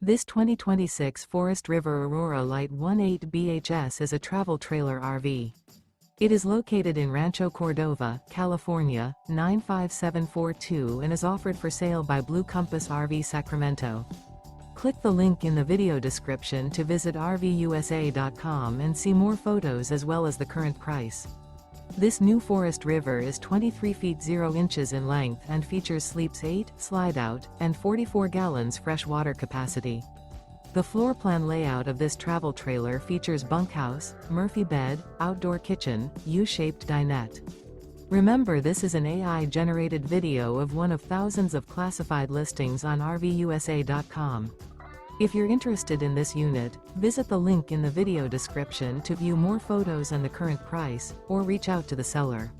This 2026 Forest River Aurora Light 18 BHS is a travel trailer RV. It is located in Rancho Cordova, California, 95742 and is offered for sale by Blue Compass RV Sacramento. Click the link in the video description to visit RVUSA.com and see more photos as well as the current price. This new Forest River is 23 feet 0 inches in length and features sleeps 8, slide-out, and 44 gallons fresh water capacity. The floor plan layout of this travel trailer features bunkhouse, Murphy bed, outdoor kitchen, U-shaped dinette. Remember, this is an AI-generated video of one of thousands of classified listings on RVUSA.com. If you're interested in this unit, visit the link in the video description to view more photos and the current price, or reach out to the seller.